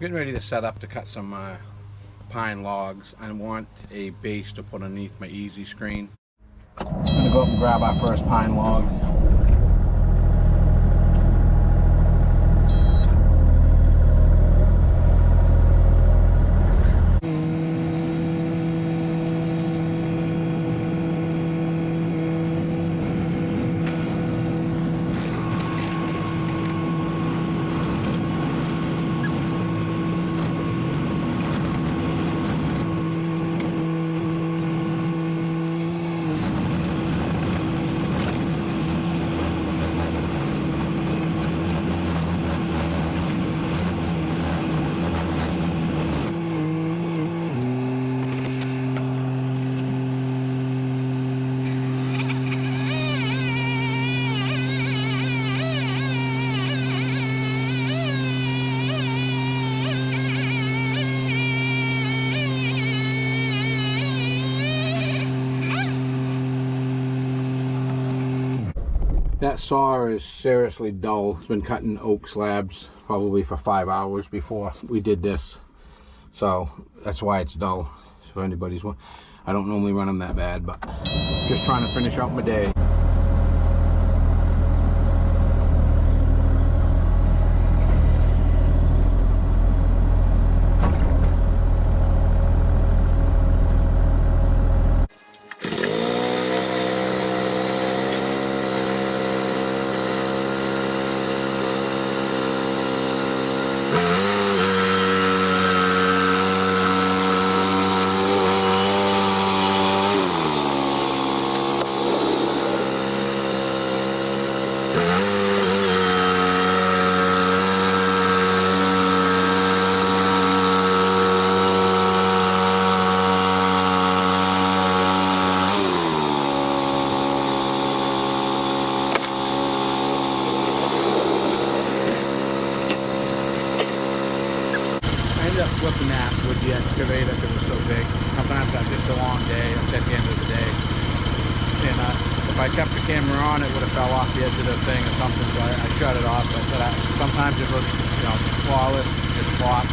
Getting ready to set up to cut some pine logs. I want a base to put underneath my easy screen. I'm gonna go up and grab our first pine log. That saw is seriously dull. It's been cutting oak slabs probably for 5 hours before we did this. So that's why it's dull. So anybody's one. I don't normally run them that bad, but just trying to finish out my day. Whipping that with the excavator because it's so big. Sometimes it's just a long day. It's at the end of the day. And if I kept the camera on, it would have fell off the edge of the thing or something. So I shut it off. Sometimes it was, flawless. It flops.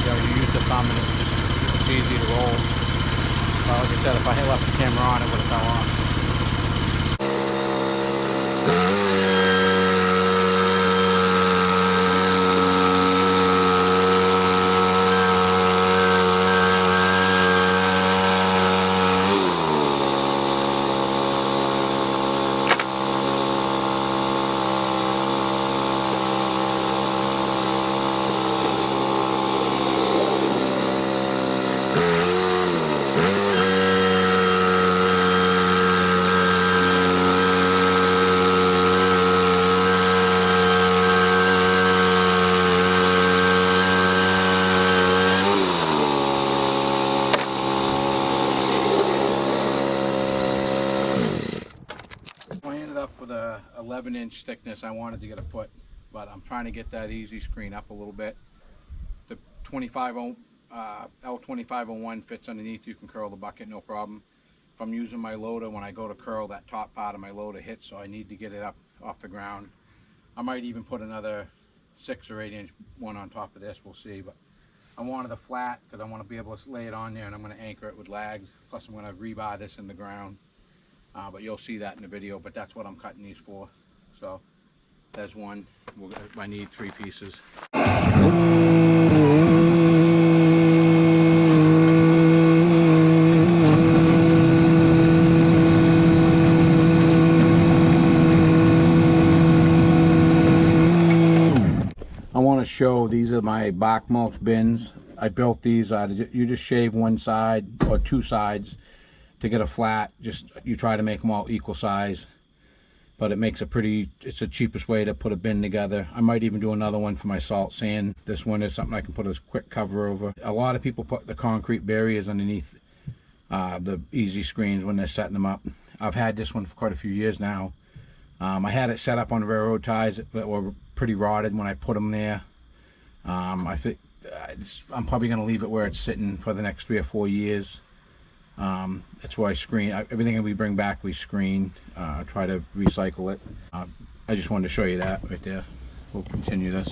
You use the thumb and it's easy to roll. But like I said, if I had left the camera on, it would have fell off. With a 11-inch thickness. I wanted to get a foot, but I'm trying to get that easy screen up a little bit. The L2501 fits underneath. You can curl the bucket, no problem. If I'm using my loader, when I go to curl, that top part of my loader hits, so I need to get it up off the ground. I might even put another 6 or 8-inch one on top of this, we'll see. But I wanted a flat because I want to be able to lay it on there, and I'm going to anchor it with lags. Plus I'm going to rebar this in the ground. But you'll see that in the video, but that's what I'm cutting these for. So there's one. I need 3 pieces. I want to show, these are my bark mulch bins. I built these out of, you just shave one side or 2 sides to get a flat. Just you try to make them all equal size, but it makes it's the cheapest way to put a bin together. I might even do another one for my salt sand. This one is something I can put a quick cover over. A lot of people put the concrete barriers underneath the easy screens when they're setting them up. I've had this one for quite a few years now. I had it set up on railroad ties that were pretty rotted when I put them there. I think I'm probably going to leave it where it's sitting for the next 3 or 4 years. That's why I screen everything we bring back. We screen, try to recycle it. I just wanted to show you that right there. We'll continue this.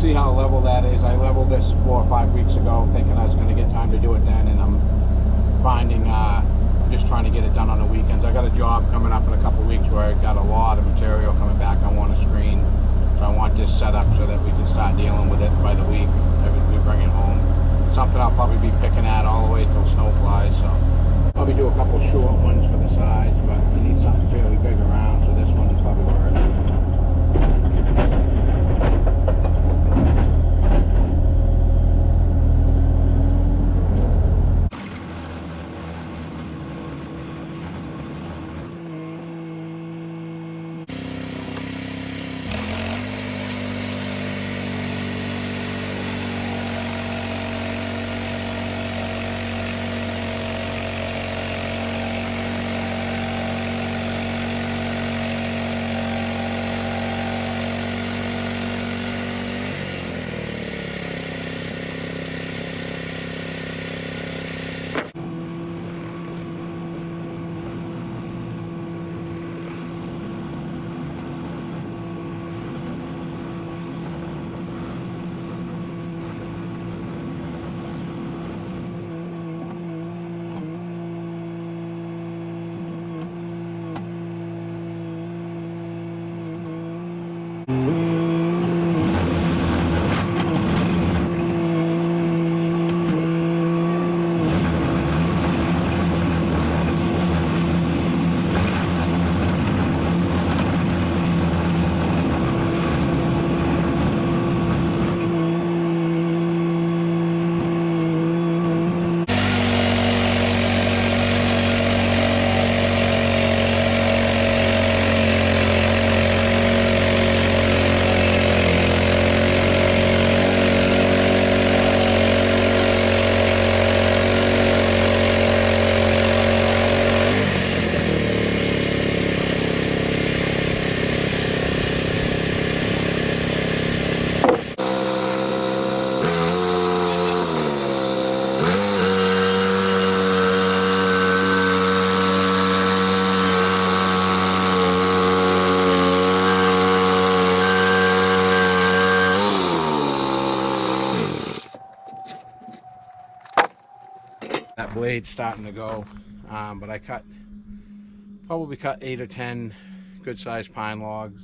see how level that is. I leveled this 4 or 5 weeks ago thinking I was going to get time to do it then, and I'm finding just trying to get it done on the weekends. I got a job coming up in a couple weeks where I got a lot of material coming back. I want a screen, so I want this set up so that we can start dealing with it by the week. We bring it home. Something I'll probably be picking at all the way till snow flies. So probably do a couple short ones for the sides, but I need something fairly big around, so this one will probably work. That blade's starting to go, but I probably cut 8 or 10 good sized pine logs,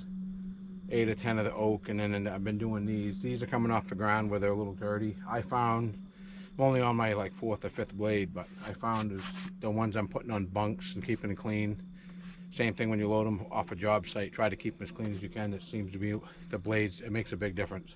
8 or 10 of the oak, and then I've been doing these. These are coming off the ground where they're a little dirty. I found, I'm only on my like 4th or 5th blade, but I found is the ones I'm putting on bunks and keeping it clean. Same thing when you load them off a job site, try to keep them as clean as you can. It seems to be, the blades, it makes a big difference.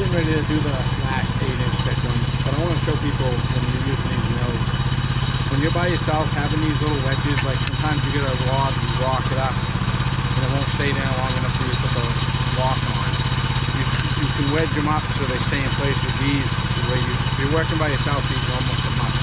Ready to do the last 8-inch thick one, but I want to show people when you're using these mills, when you're by yourself having these little wedges, like sometimes you get a rod and you rock it up and it won't stay there long enough for you to put the lock on. You can wedge them up so they stay in place with these. The way if you're working by yourself, these are almost a must.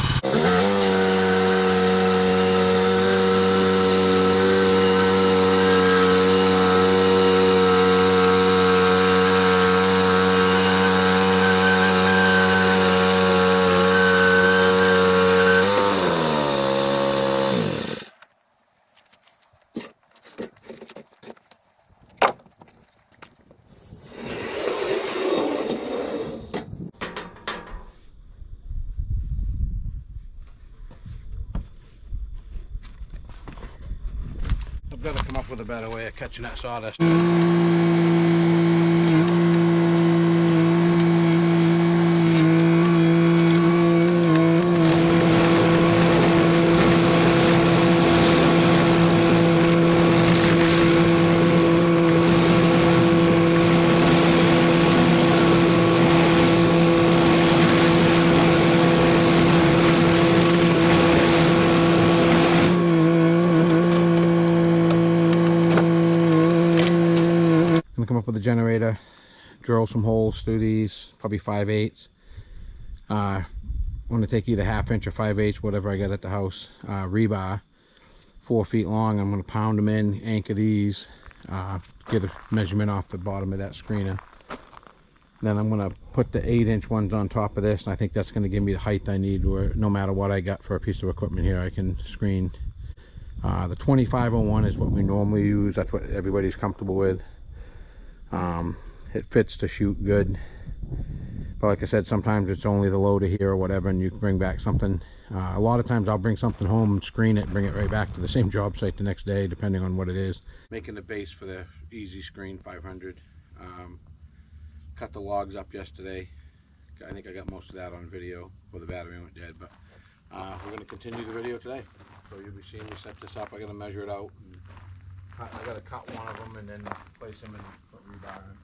I've got to come up with a better way of catching that sawdust. Come up with a generator, drill some holes through these, probably 5/8. I'm going to take either 1/2 inch or 5/8, whatever I got at the house, rebar, 4 feet long. I'm going to pound them in, anchor these, get a measurement off the bottom of that screener. Then I'm going to put the 8-inch ones on top of this, and I think that's going to give me the height I need, where no matter what I got for a piece of equipment here, I can screen. The 2501 is what we normally use. That's what everybody's comfortable with. It fits to shoot good, but like I said, sometimes it's only the loader here or whatever, and you can bring back something. A lot of times I'll bring something home and screen it and bring it right back to the same job site the next day, depending on what it is. Making the base for the Easy Screen 500. Cut the logs up yesterday. I think I got most of that on video before the battery went dead, but we're going to continue the video today. So you'll be seeing me set this up. I got to measure it out. And I got to cut one of them and then place them and put rebar in.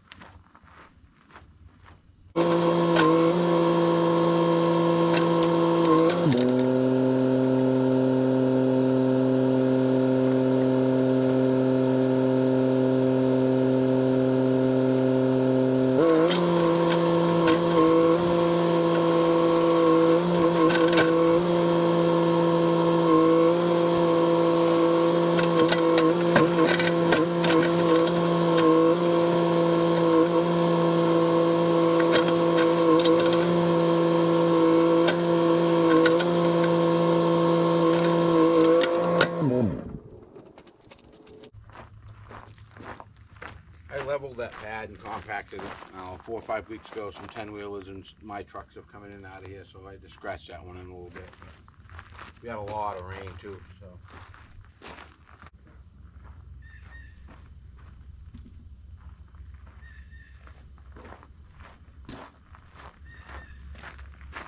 I leveled that pad and compacted it 4 or 5 weeks ago. Some 10-wheelers and my trucks have come in and out of here, so I had to scratch that one in a little bit. We had a lot of rain too, so.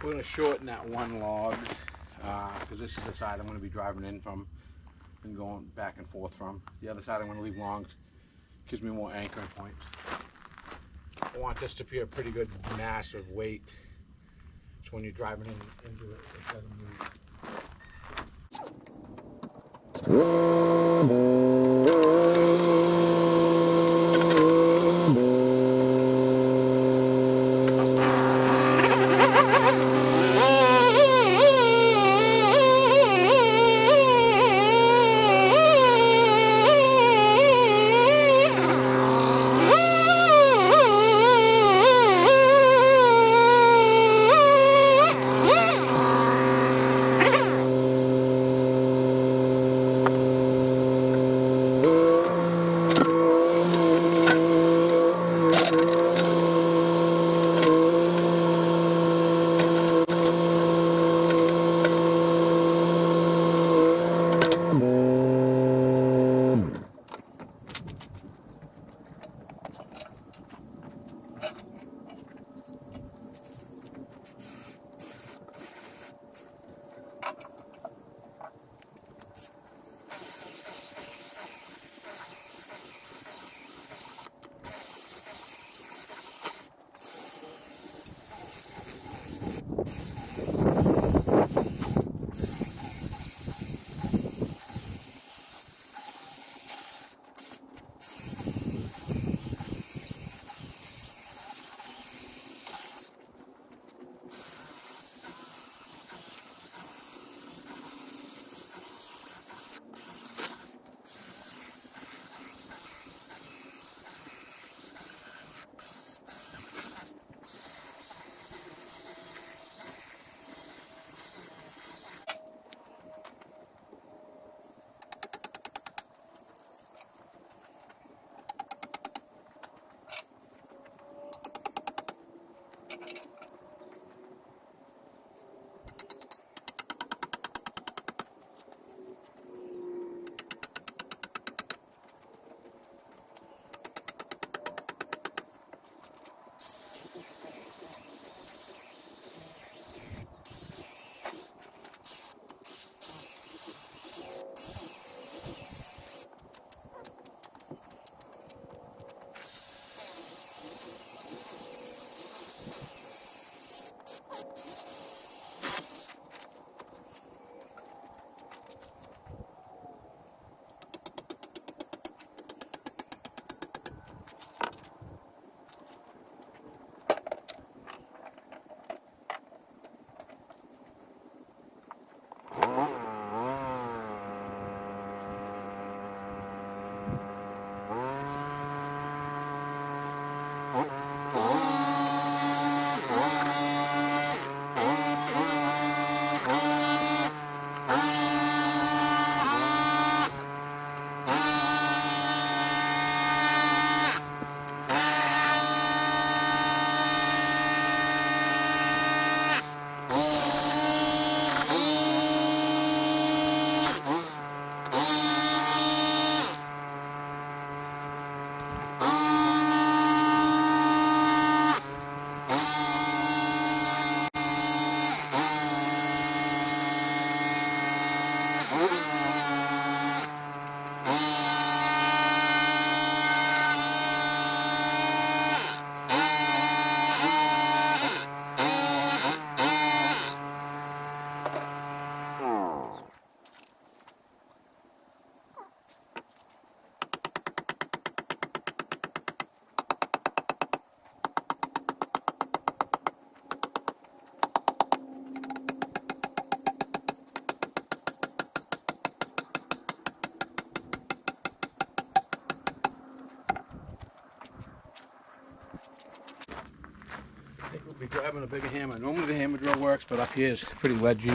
We're going to shorten that one log because this is the side I'm going to be driving in from and going back and forth from. The other side I'm going to leave long. Gives me more anchoring points. I want this to be a pretty good mass of weight. So when you're driving into it, it doesn't move. be grabbing a bigger hammer. Normally the hammer drill works, but up here is pretty ledgy.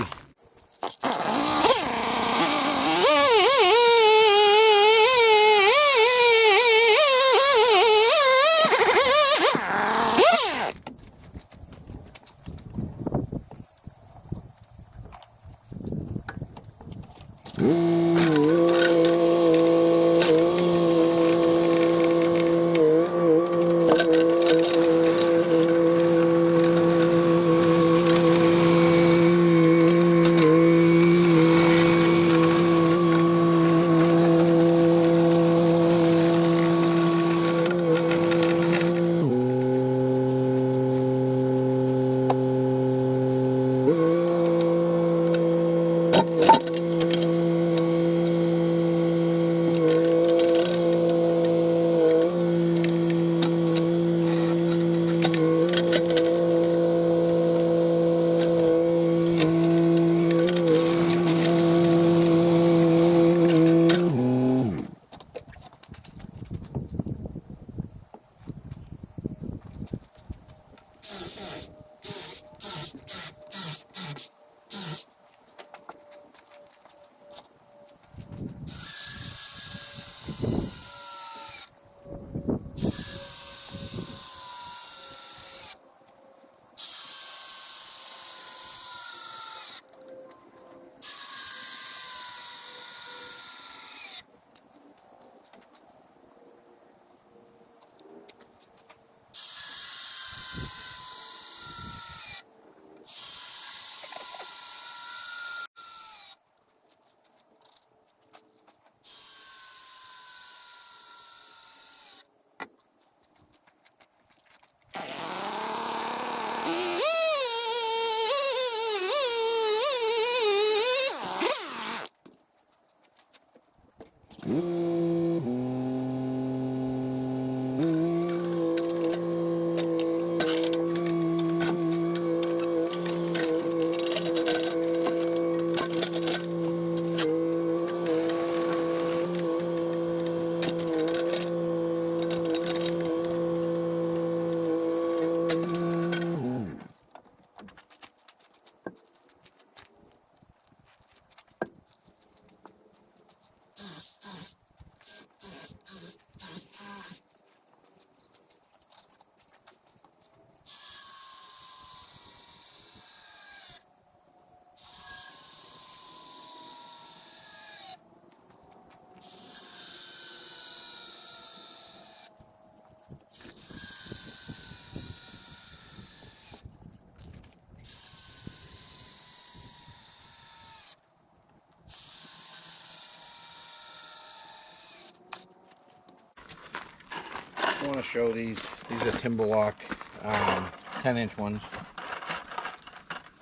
I want to show these. These are Timberlock 10-inch ones.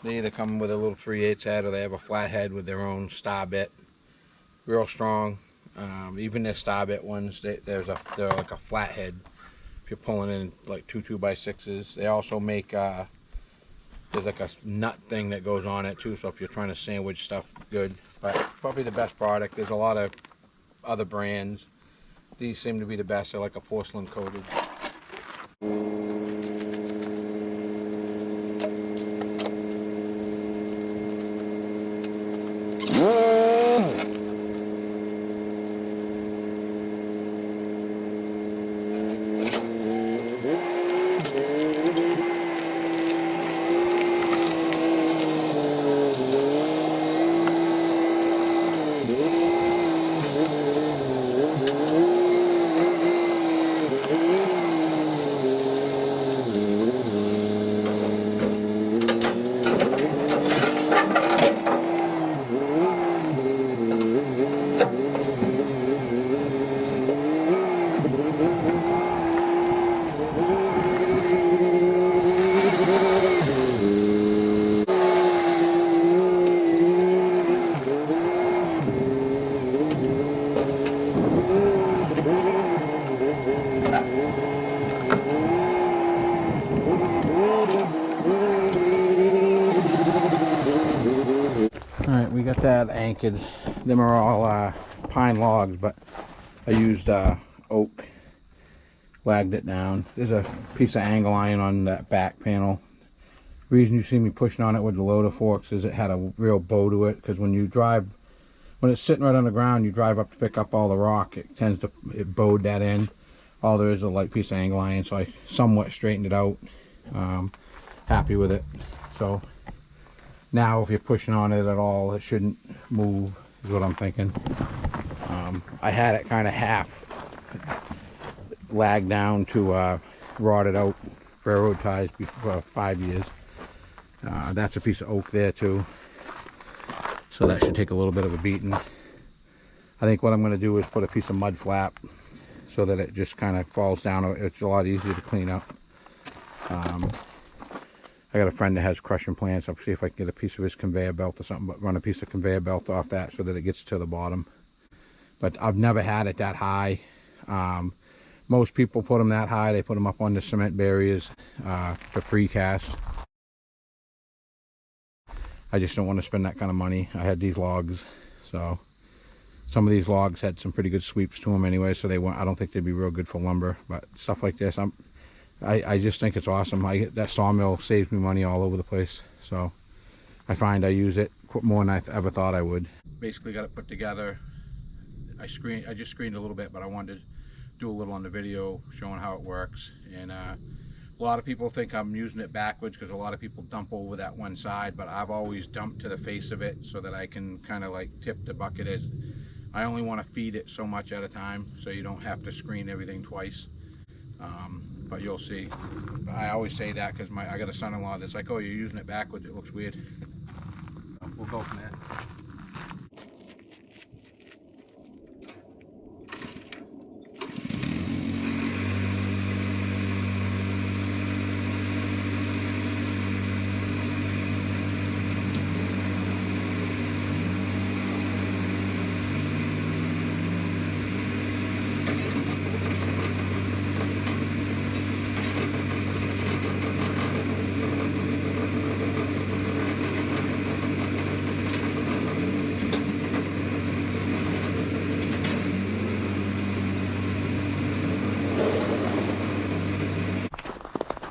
They either come with a little 3/8 head or they have a flat head with their own star bit. Real strong. Even their star bit ones, they're like a flat head. If you're pulling in like 2x6s, they also make there's like a nut thing that goes on it too. So if you're trying to sandwich stuff, good. But probably the best product. There's a lot of other brands. These seem to be the best. They're like a porcelain coated. Alright, we got that anchored. Them are all pine logs, but I used oak, lagged it down. There's a piece of angle iron on that back panel. reason you see me pushing on it with the loader forks is it had a real bow to it, because when you drive, when it's sitting right on the ground, you drive up to pick up all the rock, it tends to, it bowed that end. All there is a light piece of angle iron, so I somewhat straightened it out. Happy with it. So now if you're pushing on it at all, it shouldn't move, is what I'm thinking. I had it kind of half lagged down to rotted out railroad ties for 5 years. That's a piece of oak there too, so that should take a little bit of a beating. I think what I'm going to do is put a piece of mud flap so that it just kind of falls down. It's a lot easier to clean up. I got a friend that has crushing plants. I'll see if I can get a piece of his conveyor belt or something, but run a piece of conveyor belt off that so that it gets to the bottom. But I've never had it that high. Most people put them that high. They put them up on the cement barriers to precast. I just don't want to spend that kind of money. I had these logs, so some of these logs had some pretty good sweeps to them anyway, so they weren't, I don't think they'd be real good for lumber. But stuff like this, I just think it's awesome. That sawmill saves me money all over the place, so I find I use it more than I ever thought I would. Basically got it put together. I just screened a little bit, but I wanted to do a little on the video showing how it works. And a lot of people think I'm using it backwards because a lot of people dump over that one side, but I've always dumped to the face of it so that I can kind of like tip the bucket. As I only want to feed it so much at a time, so you don't have to screen everything twice. But you'll see. I always say that because I got a son-in-law that's like, oh, you're using it backwards, it looks weird. We'll go from there.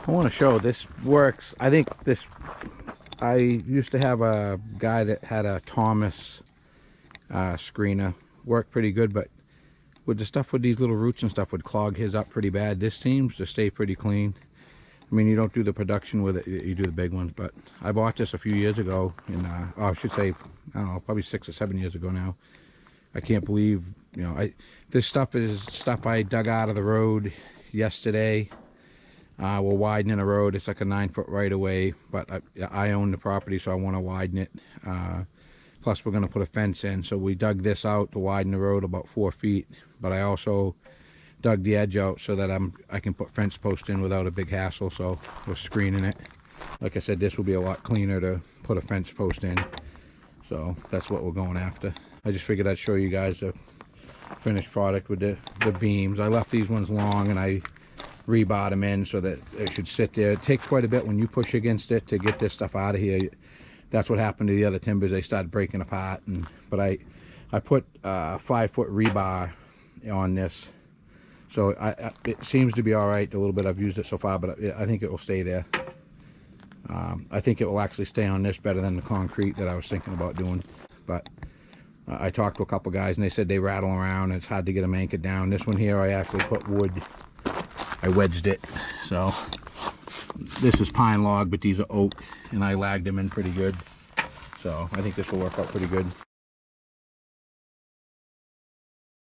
I want to show this works. I think this, I used to have a guy that had a Thomas screener, worked pretty good, but with the stuff with these little roots and stuff would clog his up pretty bad. This seems to stay pretty clean. I mean, you don't do the production with it, you do the big ones, but I bought this a few years ago, and I should say, I don't know, probably 6 or 7 years ago now. I can't believe, you know, this stuff is stuff I dug out of the road yesterday. We're widening a road. It's like a 9-foot right of way, but I own the property, so I want to widen it. Plus we're going to put a fence in, so we dug this out to widen the road about 4 feet, but I also dug the edge out so that I can put fence posts in without a big hassle. So we're screening it. Like I said, this will be a lot cleaner to put a fence post in, so that's what we're going after. I just figured I'd show you guys the finished product with the beams. I left these ones long and I rebar them in so that it should sit there. It takes quite a bit when you push against it to get this stuff out of here. That's what happened to the other timbers. They started breaking apart. But I put 5-foot rebar on this, so it seems to be all right. A little bit I've used it so far, but I think it will stay there. I think it will actually stay on this better than the concrete that I was thinking about doing. But I talked to a couple guys and they said they rattle around and it's hard to get them anchored down. This one here I actually put wood. I wedged it. So this is pine log, but these are oak, and I lagged them in pretty good. So I think this will work out pretty good.